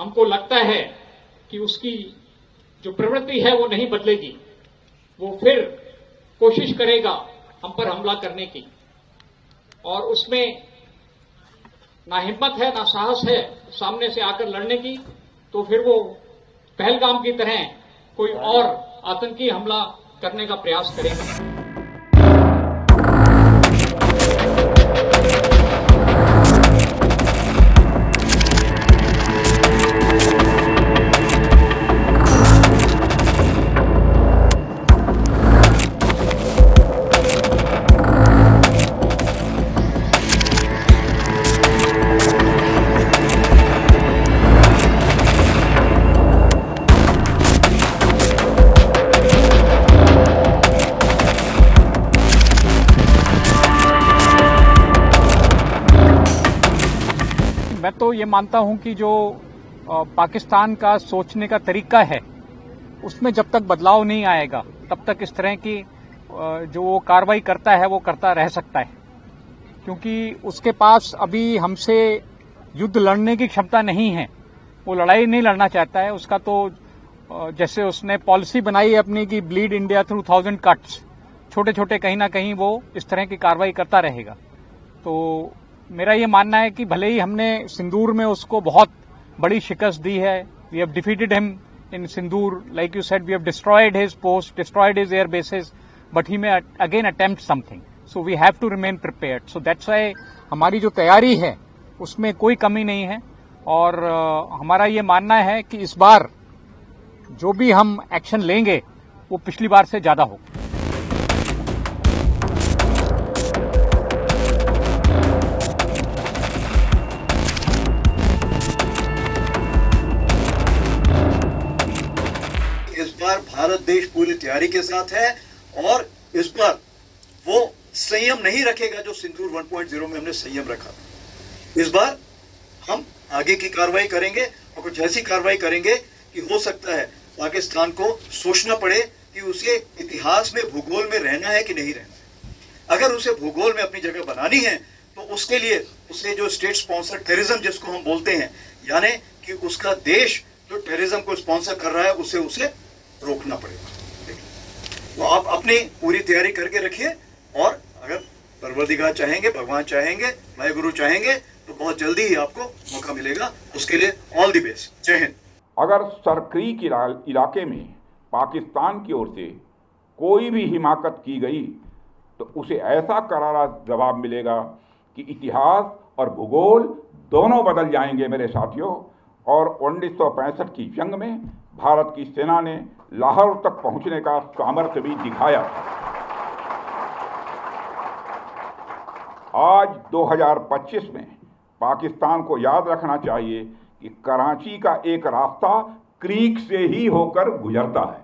हमको लगता है कि उसकी जो प्रवृत्ति है वो नहीं बदलेगी, वो फिर कोशिश करेगा हम पर हमला करने की, और उसमें ना हिम्मत है ना साहस है सामने से आकर लड़ने की, तो फिर वो पहलगाम की तरह कोई और आतंकी हमला करने का प्रयास करेगा। मैं तो ये मानता हूं कि जो पाकिस्तान का सोचने का तरीका है उसमें जब तक बदलाव नहीं आएगा तब तक इस तरह की जो वो कार्रवाई करता है वो करता रह सकता है, क्योंकि उसके पास अभी हमसे युद्ध लड़ने की क्षमता नहीं है। वो लड़ाई नहीं लड़ना चाहता है। उसका तो जैसे उसने पॉलिसी बनाई है अपनी कि ब्लीड इंडिया थ्रू 1000 कट्स, छोटे छोटे कहीं ना कहीं वो इस तरह की कार्रवाई करता रहेगा। तो मेरा ये मानना है कि भले ही हमने सिंदूर में उसको बहुत बड़ी शिकस्त दी है, we have defeated him in Sindoor, like you said, we have destroyed his post, destroyed his air bases, but he may again attempt something, so we have to remain prepared. So that's why हमारी जो तैयारी है उसमें कोई कमी नहीं है, और हमारा ये मानना है कि इस बार जो भी हम एक्शन लेंगे वो पिछली बार से ज्यादा हो। इस बार भारत देश पूरी तैयारी के साथ है, और इस बार वो संयम नहीं रखेगा जो सिंदूर 1.0 में हमने संयम रखा। इस बार हम आगे की कार्रवाई करेंगे, और कुछ ऐसी कार्रवाई करेंगे कि हो सकता है पाकिस्तान को सोचना पड़े कि उसे इतिहास में, भूगोल में रहना है कि नहीं रहना है। अगर उसे भूगोल में अपनी जगह बनानी है तो उसके लिए उसे जो स्टेट स्पॉन्सर टेररिज्म जिसको हम बोलते हैं, यानी कि उसका देश जो टेररिज्म को स्पॉन्सर कर रहा है उसे रोकना पड़ेगा। तो आप अपनी पूरी तैयारी करके रखिए, और अगर परवरदिगार चाहेंगे, भगवान चाहेंगे, वाहिगुरु चाहेंगे तो बहुत जल्दी ही आपको मौका मिलेगा। उसके लिए ऑल द बेस्ट। जय हिंद। अगर सरक्रीक इलाके में पाकिस्तान की ओर से कोई भी हिमाकत की गई तो उसे ऐसा करारा जवाब मिलेगा कि इतिहास और भूगोल दोनों बदल जाएंगे मेरे साथियों। और 1965 की जंग में भारत की सेना ने लाहौर तक पहुंचने का सामर्थ्य भी दिखाया। आज 2025 में पाकिस्तान को याद रखना चाहिए कि कराची का एक रास्ता क्रीक से ही होकर गुजरता है।